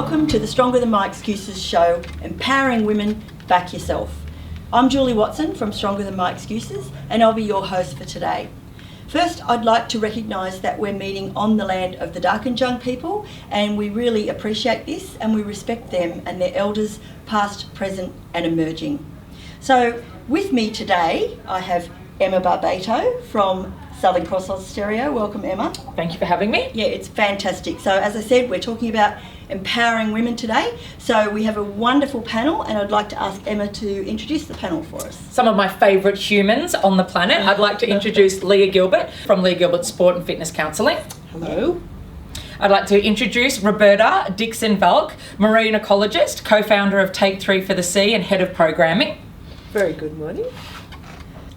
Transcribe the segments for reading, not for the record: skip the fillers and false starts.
welcome to the Stronger Than My Excuses show, empowering women, back yourself. I'm Julie Watson from Stronger Than My Excuses, and I'll be your host for today. First, I'd like to recognise that we're meeting on the land of the Darkinjung people, and we really appreciate this and we respect them and their elders, past, present and emerging. So with me today, I have Emma Barbato from Southern Cross Austereo. Welcome, Emma. Thank you for having me. Yeah, it's fantastic. So as I said, we're talking about empowering women today. So we have a wonderful panel, and I'd like to ask Emma to introduce the panel for us. Some of my favourite humans on the planet. I'd like to introduce Leah Gilbert from Leah Gilbert Sport and Fitness Counselling. Hello. I'd like to introduce Roberta, Dixon-Valk, marine ecologist, co-founder of Take 3 for the Sea and head of programming. Very good morning.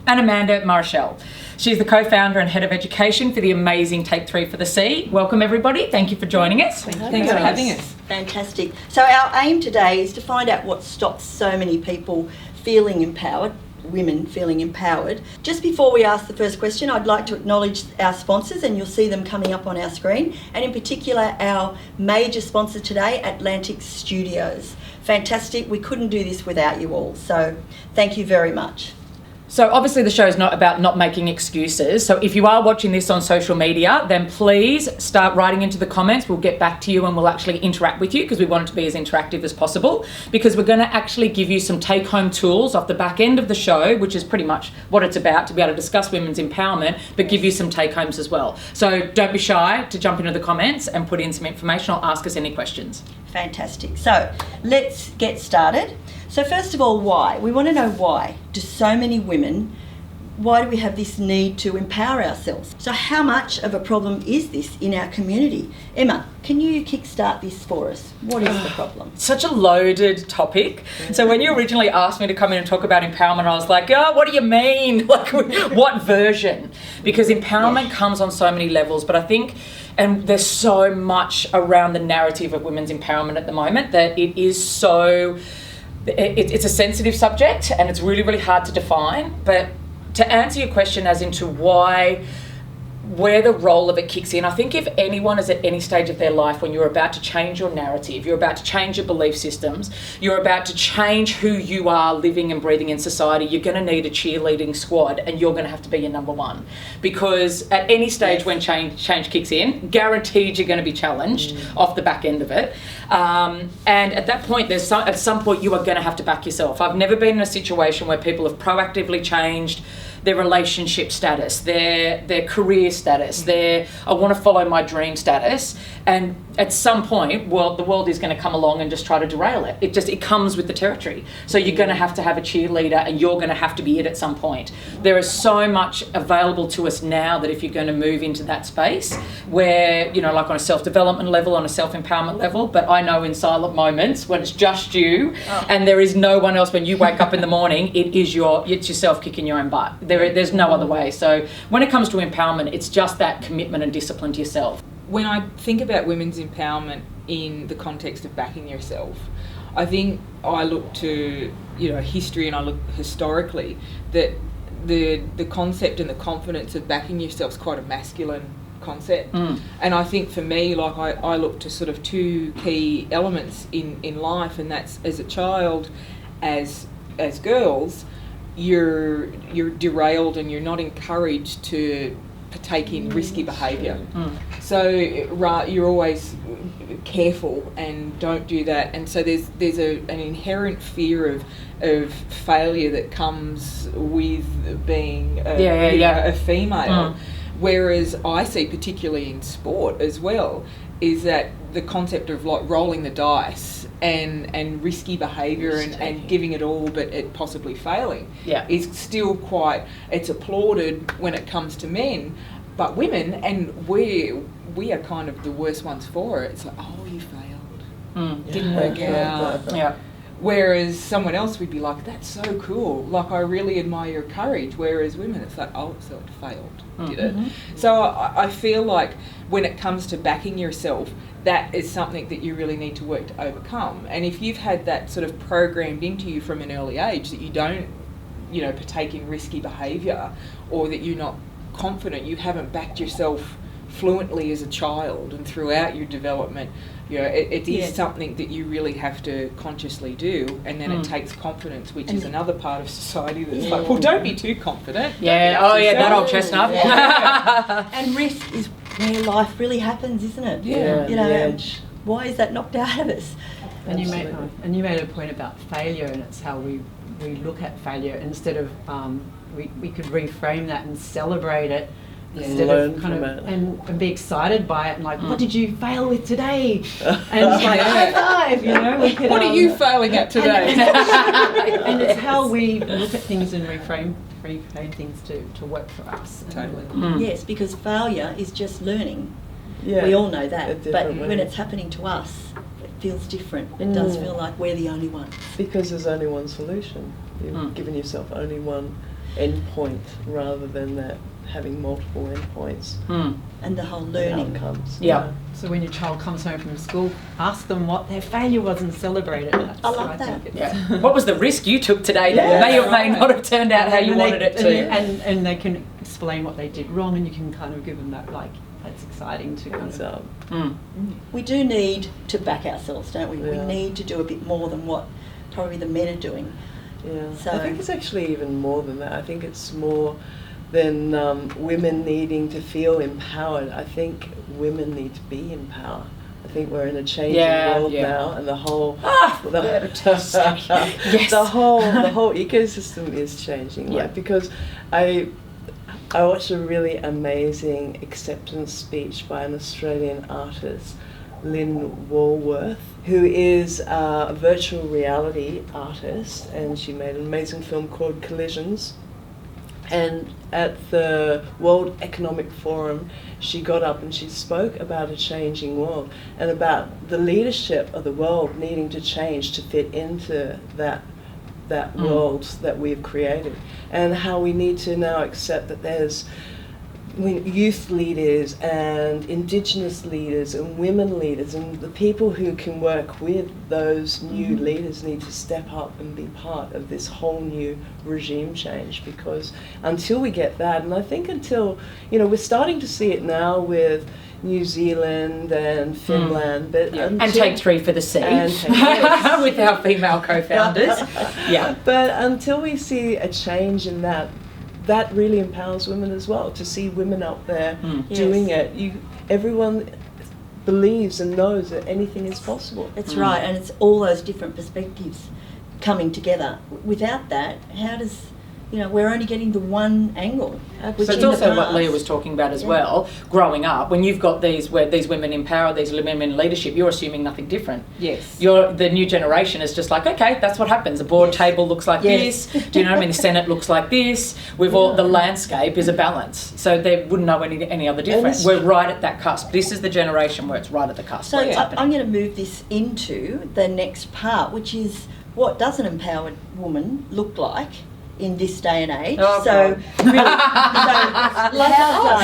And Amanda Marechal. She's the co-founder and head of education for the amazing Take 3 for the Sea. Welcome everybody. Thank you for joining us. Thanks for having us. Fantastic. So our aim today is to find out what stops so many people feeling empowered, women feeling empowered. Just before we ask the first question, I'd like to acknowledge our sponsors, and you'll see them coming up on our screen, and in particular our major sponsor today, Atlantic Studios. Fantastic. We couldn't do this without you all. So thank you very much. So obviously the show is not about not making excuses. So if you are watching this on social media, then please start writing into the comments. We'll get back to you and we'll actually interact with you because we want it to be as interactive as possible, because we're going to actually give you some take-home tools off the back end of the show, which is pretty much what it's about, to be able to discuss women's empowerment, but give you some take-homes as well. So don't be shy to jump into the comments and put in some information or ask us any questions. Fantastic. So let's get started. So first of all, why? We want to know why do so many women, why do we have this need to empower ourselves? So how much of a problem is this in our community? Emma, can you kickstart this for us? What is the problem? Such a loaded topic. So when you originally asked me to come in and talk about empowerment, I was like, oh, what do you mean? Like, what version? Because empowerment comes on so many levels, but I think, and there's so much around the narrative of women's empowerment at the moment that it is so... It's a sensitive subject and it's really, really hard to define. But to answer your question as into where the role of it kicks in, I think if anyone is at any stage of their life when you're about to change your narrative, you're about to change your belief systems, you're about to change who you are living and breathing in society, you're going to need a cheerleading squad, and you're going to have to be your number one. Because at any stage when change kicks in, guaranteed you're going to be challenged off the back end of it. And at that point, at some point you are going to have to back yourself. I've never been in a situation where people have proactively changed their relationship status, their career status, their I want to follow my dream status, and at some point, the world is going to come along and just try to derail it. It comes with the territory. So you're going to have a cheerleader, and you're going to have to be it at some point. There is so much available to us now that if you're going to move into that space where, like on a self-development level, on a self-empowerment level, but I know in silent moments when it's just you and there is no one else, when you wake up in the morning, it's yourself kicking your own butt. There's no other way. So when it comes to empowerment, it's just that commitment and discipline to yourself. When I think about women's empowerment in the context of backing yourself, I think I look to history, and I look historically that the concept and the confidence of backing yourself is quite a masculine concept. And I think for me, like I look to sort of two key elements in life, and that's as a child, as girls, you're derailed and you're not encouraged to partake in risky behaviour. So you're always careful and don't do that, and so there's an inherent fear of failure that comes with being a female. Whereas I see, particularly in sport as well, is that the concept of like rolling the dice and risky behaviour and giving it all but it possibly failing is still it's applauded when it comes to men, but women, and we are kind of the worst ones for it. It's like, oh, you failed, didn't work out. Whereas someone else would be like, that's so cool, like I really admire your courage. Whereas women, it's like, oh, so it failed, did it? So I feel like when it comes to backing yourself, that is something that you really need to work to overcome. And if you've had that sort of programmed into you from an early age that you don't, partake in risky behaviour, or that you're not confident, you haven't backed yourself fluently as a child and throughout your development, You know, it is Yeah. something that you really have to consciously do, and then it takes confidence, which is another part of society that's like, well, don't be too confident. Yeah, Don't oh be yeah, that yourself. old chestnut. Yeah. And risk is where life really happens, isn't it? Yeah. You know, the edge. why is that knocked out of us? And you And you made a point about failure, and it's how we look at failure instead of we could reframe that and celebrate it instead Learn of kind from of it. and be excited by it and like, what did you fail with today? And it's like, high five, you know. We could, What are you failing at today? and it's how we look at things and reframe things to work for us. Totally. Yes, because failure is just learning. Yeah. We all know A that. But different when way. it's happening to us, it feels different. It does feel like we're the only ones. Because there's only one solution. You've given yourself only one end point rather than that having multiple end points And the whole and learning. outcomes. Yeah. So when your child comes home from school, ask them what their failure was and celebrate it. That's I love what that. think Yeah. What was the risk you took today that Yeah. may or may not have turned out how you And wanted it to? And they can explain what they did wrong, and you can kind of give them that, like, that's exciting to kind It's, of. We do need to back ourselves, don't we? We Yeah. need to do a bit more than what probably the men are doing. yeah. So- I think it's actually even more than that. I think it's more than women needing to feel empowered. I think women need to be empowered. I think we're in a changing world now, and the whole Yes. the whole ecosystem is changing. Yeah. Like, because I watched a really amazing acceptance speech by an Australian artist, Lynn Walworth, who is a virtual reality artist, and she made an amazing film called Collisions. And at the World Economic Forum, she got up and she spoke about a changing world and about the leadership of the world needing to change to fit into that world that we've created, and how we need to now accept that there's youth leaders and Indigenous leaders and women leaders, and the people who can work with those new leaders need to step up and be part of this whole new regime change. Because until we get that, and I think until, we're starting to see it now with New Zealand and Finland, but And Take Three for the Sea And Take with our female co-founders. Yeah. But until we see a change in that, that really empowers women as well, to see women out there doing it. Everyone believes and knows that anything is possible. That's right, and it's all those different perspectives coming together. Without that, how does, we're only getting the one angle. Which So it's in the also what past- Leah was talking about as well. Growing up, when you've got these women in power, these women in leadership, you're assuming nothing different. Yes. The new generation is just like, okay, that's what happens. A board table looks like Yes. this. Do you know what I mean? The Senate looks like this. The landscape is a balance. So they wouldn't know any other different. it's- We're right at that cusp. This is the generation where it's right at the cusp. So where it's happening. I'm going to move this into the next part, which is what does an empowered woman look like in this day and age? Oh, so, God. really,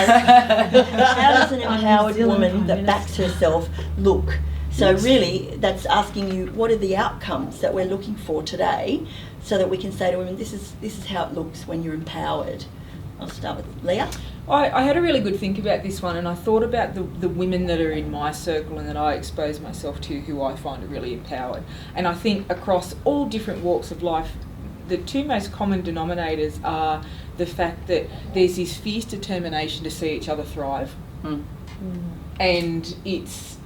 how does an empowered woman that backs herself look? So really, that's asking you, what are the outcomes that we're looking for today, so that we can say to women, this is how it looks when you're empowered. I'll start with Leah. I had a really good think about this one, and I thought about the women that are in my circle and that I expose myself to, who I find are really empowered. And I think across all different walks of life, the two most common denominators are the fact that there's this fierce determination to see each other thrive, and it's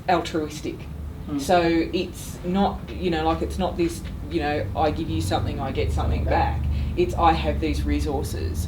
altruistic. So it's not, it's not this, I give you something, I get something back. It's, I have these resources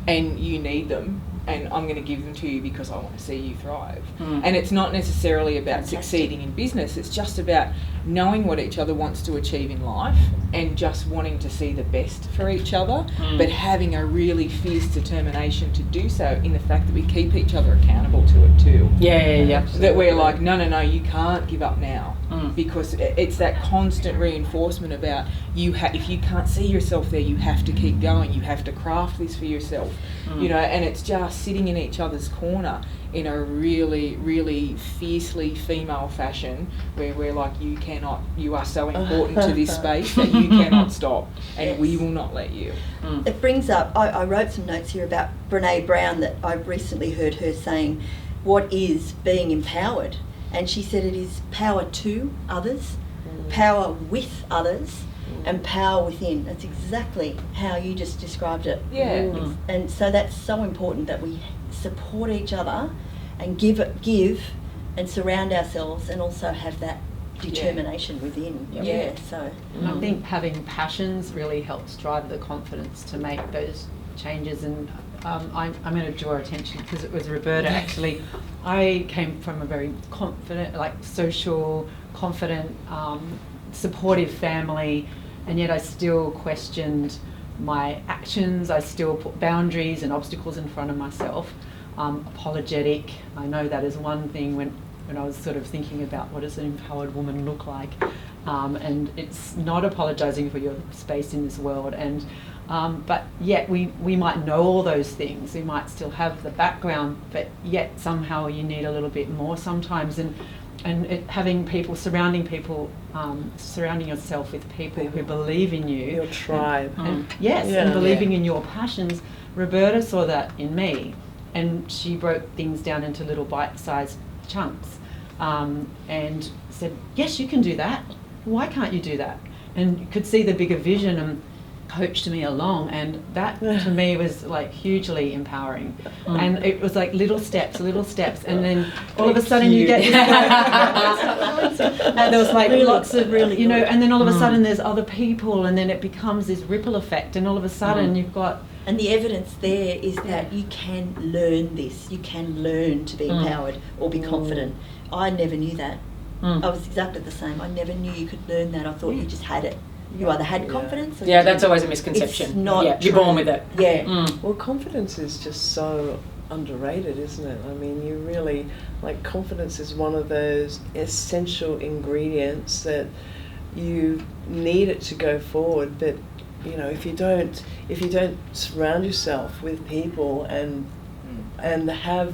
and you need them, and I'm going to give them to you because I want to see you thrive. And it's not necessarily about succeeding in business, it's just about knowing what each other wants to achieve in life and just wanting to see the best for each other, but having a really fierce determination to do so, in the fact that we keep each other accountable to it too. Yeah. That we're like, no, you can't give up now, because it's that constant reinforcement about if you can't see yourself there, you have to keep going, you have to craft this for yourself, and it's just sitting in each other's corner in a really, really fiercely female fashion, where we're like, you are so important to this space that you cannot stop, and we will not let you. It brings up, I wrote some notes here about Brene Brown that I recently heard her saying, what is being empowered? And she said it is power to others, power with others, and power within. That's exactly how you just described it. Yeah. And so that's so important that we support each other and give and surround ourselves, and also have that determination within. Yep. Yeah. So And I think having passions really helps drive the confidence to make those changes. And I'm going to draw attention, because it was Roberta actually. I came from a very confident, like social, confident, supportive family, and yet I still questioned my actions. I still put boundaries and obstacles in front of myself. Apologetic. I know that is one thing when I was sort of thinking about what does an empowered woman look like, and it's not apologising for your space in this world. And but yet we might know all those things. We might still have the background, but yet somehow you need a little bit more sometimes. And having people, surrounding yourself with people who believe in you. Your tribe. And believing in your passions. Roberta saw that in me, and she broke things down into little bite-sized chunks, and said, yes, you can do that. Why can't you do that? And you could see the bigger vision and coached me along, and that to me was like hugely empowering. And it was like little steps, and then all of a sudden you get and there was like lots of and then all of a sudden there's other people, and then it becomes this ripple effect, and all of a sudden you've got. And the evidence there is that you can learn this. You can learn to be empowered or be confident. I never knew that. I was exactly the same. I never knew you could learn that. I thought you just had it. You either had confidence or you that's always a misconception. It's not you're born with it. Yeah. Well, confidence is just so underrated, isn't it? I mean, you really, like, confidence is one of those essential ingredients that you need it to go forward. But if you don't surround yourself with people and have,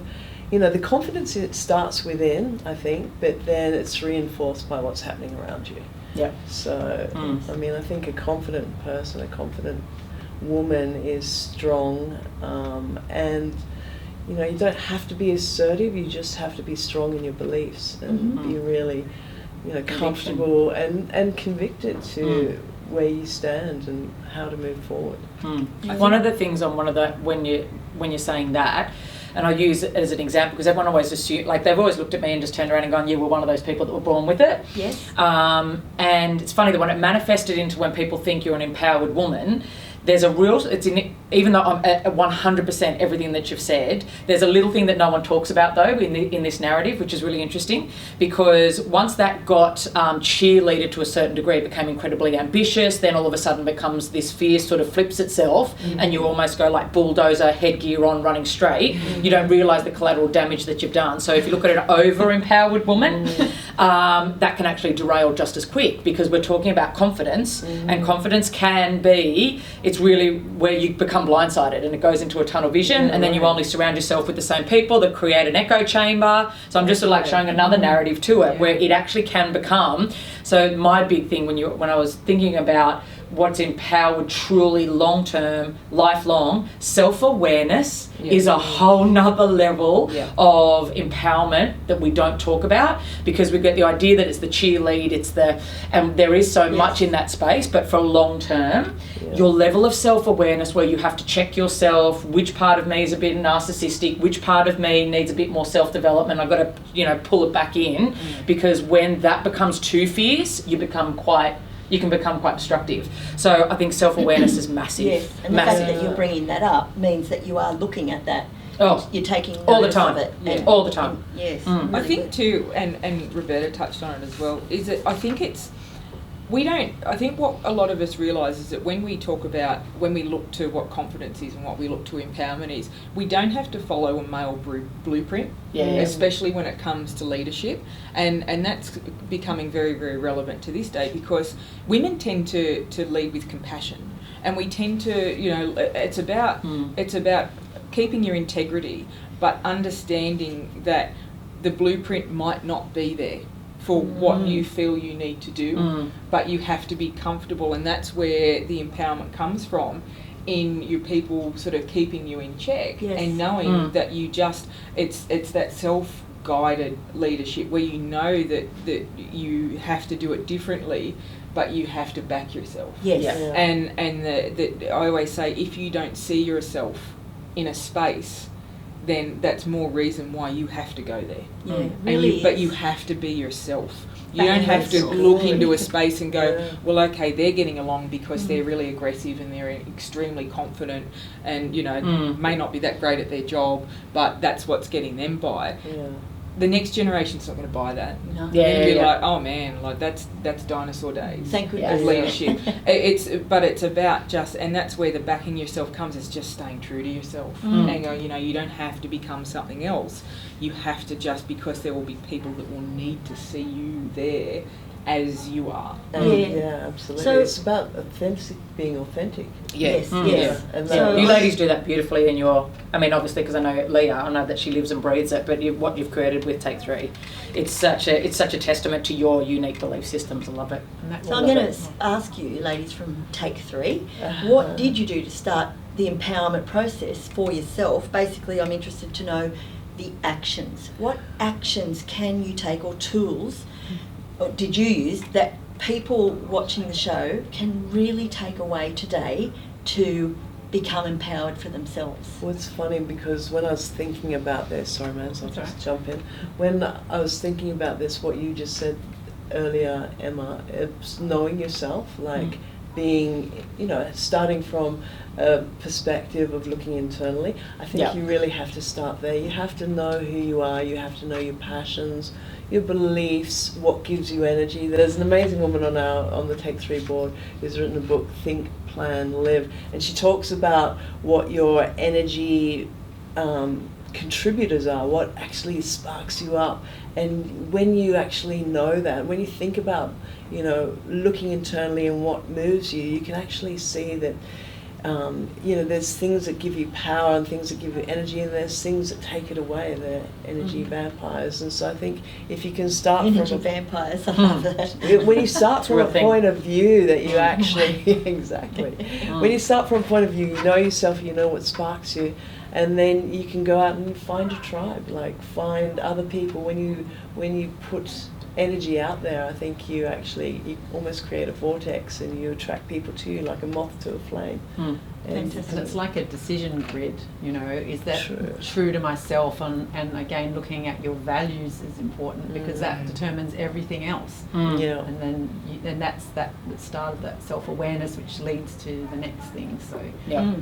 the confidence, it starts within, I think, but then it's reinforced by what's happening around you. Yeah. So, I mean, I think a confident person, a confident woman is strong, and you don't have to be assertive. You just have to be strong in your beliefs and be really, comfortable and convicted to where you stand and how to move forward. One of the things on when you're saying that, and I use it as an example because everyone always assumes, like, they've always looked at me and just turned around and gone, yeah, we're one of those people that were born with it. Yes. And it's funny that when it manifested into when people think you're an empowered woman, there's a real, even though I'm at 100% everything that you've said, there's a little thing that no one talks about though in this narrative, which is really interesting, because once that got cheerleaded to a certain degree, it became incredibly ambitious, then all of a sudden becomes this fear sort of flips itself and you almost go like bulldozer, headgear on, running straight. You don't realise the collateral damage that you've done. So if you look at an over-empowered woman, that can actually derail just as quick, because we're talking about confidence, and confidence can be, it's really where you become blindsided and it goes into a tunnel vision, and then you only surround yourself with the same people that create an echo chamber. So I'm just sort of like showing another narrative to it where it actually can become. So my big thing when I was thinking about what's empowered truly long-term, lifelong, self-awareness is a whole nother level of empowerment that we don't talk about, because we get the idea that it's the cheerlead, and there is so much in that space, but for long-term, your level of self-awareness where you have to check yourself, which part of me is a bit narcissistic, which part of me needs a bit more self-development, I've got to, pull it back in, because when that becomes too fierce, you can become quite destructive. So I think self-awareness is massive. Yes, and the fact that you're bringing that up means that you are looking at that. Oh, you're taking notice all the time. of it. All the time. Yes. I think too, and Roberta touched on it as well, is that I think what a lot of us realise is that when we look to what confidence is and what we look to empowerment is, we don't have to follow a male blueprint, especially when it comes to leadership. And that's becoming very, very relevant to this day, because women tend to lead with compassion. And we tend to, it's about keeping your integrity, but understanding that the blueprint might not be there for what you feel you need to do, but you have to be comfortable, and that's where the empowerment comes from, in your people sort of keeping you in check and knowing that you just, it's that guided leadership where you know that you have to do it differently, but you have to back yourself. Yes. Yeah. And I always say, if you don't see yourself in a space, then that's more reason why you have to go there. Yeah, And really but is. you have to be yourself. You Back don't have to yourself. look into a space and go, Yeah. well, okay, they're getting along because they're really aggressive and they're extremely confident and, you know, may not be that great at their job, but that's what's getting them by. Yeah. The next generation's not going to buy that. No. Yeah. They're going to be like, oh man, like that's dinosaur days. Thank Of goodness. leadership. It's about just, and that's where the backing yourself comes, is just staying true to yourself and go, you know, you don't have to become something else. You have to, just because there will be people that will need to see you there as you are. Yeah, absolutely. So- it's about being authentic. Yes, Mm. yes. And So- You ladies do that beautifully in your, I mean, obviously because I know Leah, I know that she lives and breathes it, but what you've created with Take 3, it's such a testament to your unique belief systems. I love it. And that's So I'm going to ask you, ladies from Take 3, what did you do to start the empowerment process for yourself? Basically, I'm interested to know the actions. What actions can you take, or tools or did you use, that people watching the show can really take away today to become empowered for themselves? Well, it's funny because when I was thinking about this, sorry man, so I'll just jump in. When I was thinking about this, what you just said earlier, Emma, it's knowing yourself, like being, you know, starting from a perspective of looking internally. I think Yeah. you really have to start there. You have to know who you are, you have to know your passions, your beliefs, what gives you energy. There's an amazing woman on the Take 3 board who's written a book, Think, Plan, Live, and she talks about what your energy contributors are, what actually sparks you up. And when you actually know that, when you think about, you know, looking internally and what moves you, you can actually see that, you know, there's things that give you power and things that give you energy, and there's things that take it away. They're energy vampires. And so I think if you can start Energy from vampires, I love that. when you start from Real a thing. point of view that you actually exactly, when you start from a point of view, you know yourself, you know what sparks you, and then you can go out and find your tribe, like find other people. When you put energy out there, I think you almost create a vortex and you attract people to you like a moth to a flame. And it's like a decision grid, you know, is that true to myself? And again, looking at your values is important, because that determines everything else. Yeah. And then and that's the start of that self-awareness, which leads to the next thing. So Yeah.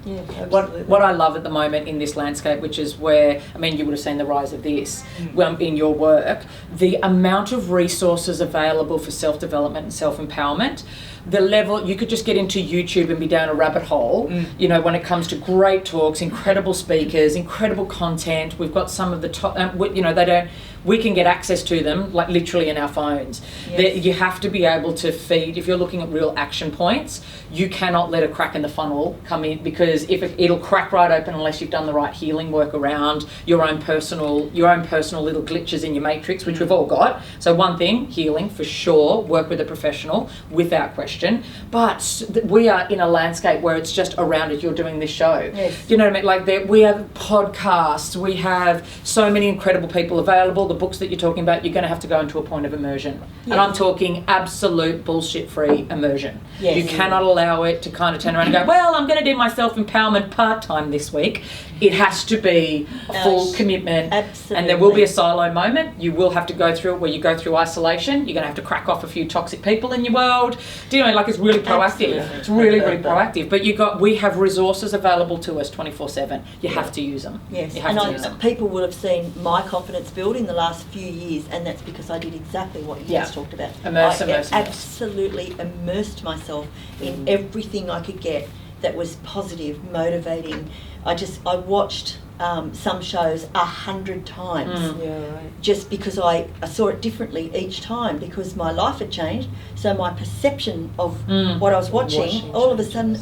Yeah. What I love at the moment in this landscape, which is where, I mean, you would have seen the rise of this in your work, the amount of resources available for self-development and self-empowerment, the level, you could just get into YouTube and be down a rabbit hole, you know, when it comes to great talks, incredible speakers, incredible content. We've got some of the top, you know, we can get access to them like literally in our phones. Yes. You have to be able to feed, if you're looking at real action points, you cannot let a crack in the funnel come in, because if it'll crack right open unless you've done the right healing work around your own personal little glitches in your matrix, which we've all got. So one thing, healing for sure, work with a professional without question. But we are in a landscape where it's just around it. You're doing this show. Yes. You know what I mean? Like we have podcasts, we have so many incredible people available. The books that you're talking about, you're going to have to go into a point of immersion. Yes. And I'm talking absolute bullshit-free immersion. Yes. You cannot allow it to kind of turn around and go, well, I'm going to do my self-empowerment part-time this week. It has to be a full commitment. Absolutely. And there will be a silo moment. You will have to go through it where you go through isolation. You're going to have to crack off a few toxic people in your world. Do you know, like it's really proactive. Absolutely. It's really, really proactive. But we have resources available to us 24/7. You have to use them. Yes, You have and to use them. people will have seen my confidence build in the last few years, and that's because I did exactly what you just talked about. Immerse. I absolutely immersed myself in everything I could get that was positive, motivating. I watched some shows 100 times. Yeah, right. Just because I saw it differently each time, because my life had changed, so my perception of what I was watching all of a sudden,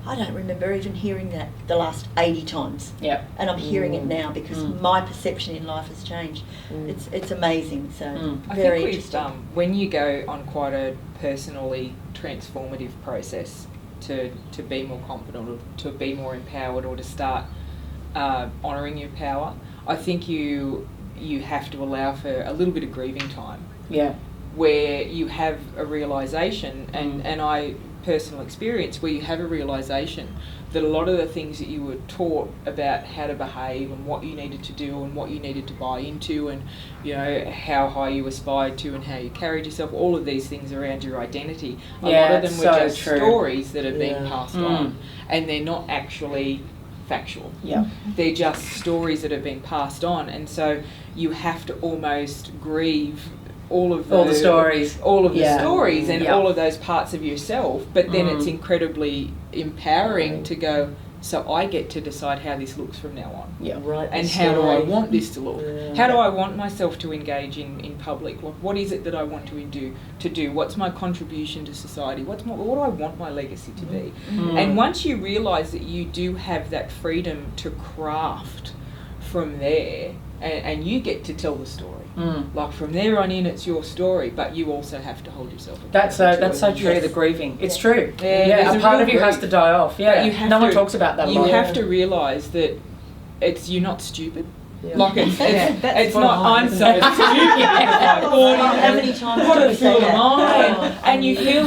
I don't remember even hearing that the last 80 times. Yeah. And I'm hearing it now because my perception in life has changed. It's amazing. So very interesting. When you go on quite a personally transformative process to be more confident or to be more empowered or to start honouring your power, I think you have to allow for a little bit of grieving time. Yeah. Where you have a realisation, and I personal experience where you have a realisation that a lot of the things that you were taught about how to behave and what you needed to do and what you needed to buy into, and you know how high you aspired to and how you carried yourself, all of these things around your identity, a lot of them were just stories that have been passed on, and they're not actually factual. Yeah. They're just stories that have been passed on, and so you have to almost grieve all the stories and all of those parts of yourself, but then it's incredibly empowering to go, so I get to decide how this looks from now on. Yeah. Right. And how do I want this to look? Yeah. How do I want myself to engage in public? Like, what is it that I want to do? What's my contribution to society? What do I want my legacy to be? And once you realise that you do have that freedom to craft from there, and you get to tell the story. Like from there on in, it's your story, but you also have to hold yourself accountable. That's so true. The grieving, it's true. Yeah, a part of you has to die off. Yeah, no one talks about that. You have to realise that you're not stupid. Yeah. Like it's not. I'm so stupid. How many times What do a we say fool am I? that? And you feel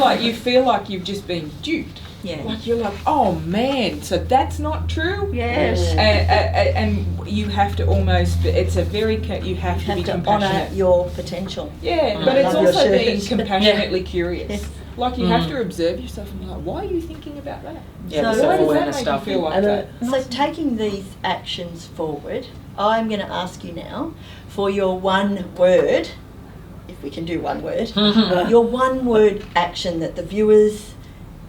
like you've just been duped. Yeah. Like you're like, oh man, so that's not true. Yes. And you have to almost. It's a very. You have to be compassionate. Honour your potential. Yeah, but it's Love your also being shirt. compassionately curious. Yes. Like you have to observe yourself and be like, why are you thinking about that? Yeah, So the Why does that self-awareness make stuff. you feel like And that? So taking these actions forward, I'm going to ask you now for your one word, if we can do one word, your one word action that the viewers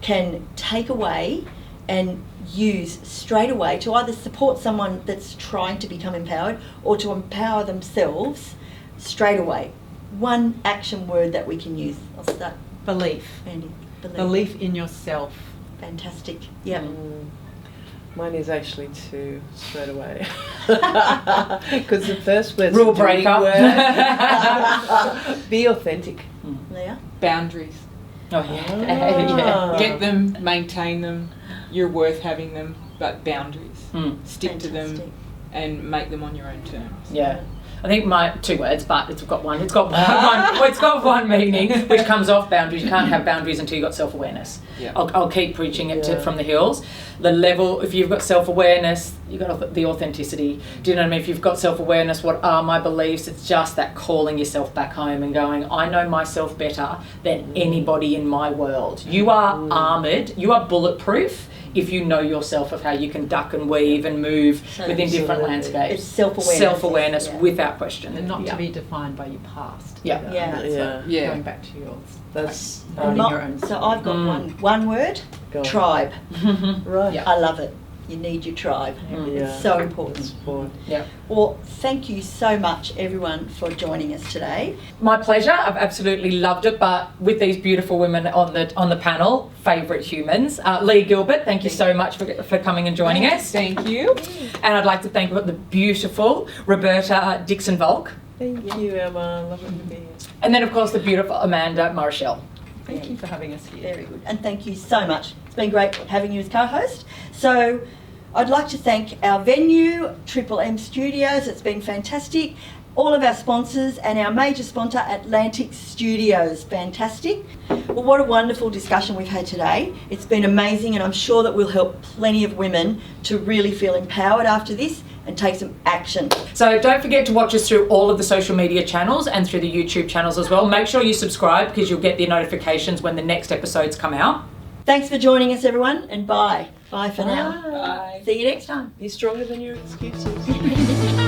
can take away and use straight away to either support someone that's trying to become empowered or to empower themselves straight away. One action word that we can use. I'll start. Belief. Andy. Belief in yourself. Fantastic. Yeah. Mine is actually two straight away. Because the first word's Rule a big breaker. word. Be authentic. Leah? Boundaries. Oh yeah. Get them, maintain them. You're worth having them, but boundaries. Stick to them Fantastic. and make them on your own terms. Yeah. I think my two words, but it's got one. It's got one meaning, which comes off boundaries. You can't have boundaries until you've got self-awareness. Yeah. I'll keep preaching it from the hills. The level, if you've got self-awareness, you've got the authenticity. Do you know what I mean? If you've got self-awareness, what are my beliefs? It's just that calling yourself back home and going, I know myself better than anybody in my world. You are armoured. You are bulletproof if you know yourself of how you can duck and weave and move within different landscapes. It's self-awareness. Self-awareness Yeah. without question. And not to be defined by your past. Yeah. Yeah. Yeah. Going back to yours. That's Owning your own So story. I've got one word, Go on. tribe. right. Yeah. I love it. You need your tribe. Yeah. It's so important. Sport. Yeah. Well, thank you so much, everyone, for joining us today. My pleasure. I've absolutely loved it. But with these beautiful women on the panel, favourite humans, Leah Gilbert, thank you so much for coming and joining us. Thank you. And I'd like to thank the beautiful Roberta Dixon-Valk, Thank you, Emma. Lovely to be here. and then of course the beautiful Amanda Marechal. Thank you for having us here. Very good. And thank you so much. It's been great having you as co-host. So I'd like to thank our venue, Triple M Studios. It's been fantastic. All of our sponsors and our major sponsor, Atlantic Studios. Fantastic. Well, what a wonderful discussion we've had today. It's been amazing, and I'm sure that we'll help plenty of women to really feel empowered after this and take some action. So don't forget to watch us through all of the social media channels and through the YouTube channels as well. Make sure you subscribe because you'll get the notifications when the next episodes come out. Thanks for joining us, everyone, and bye. Bye for now. Bye. See you next time. Be stronger than your excuses.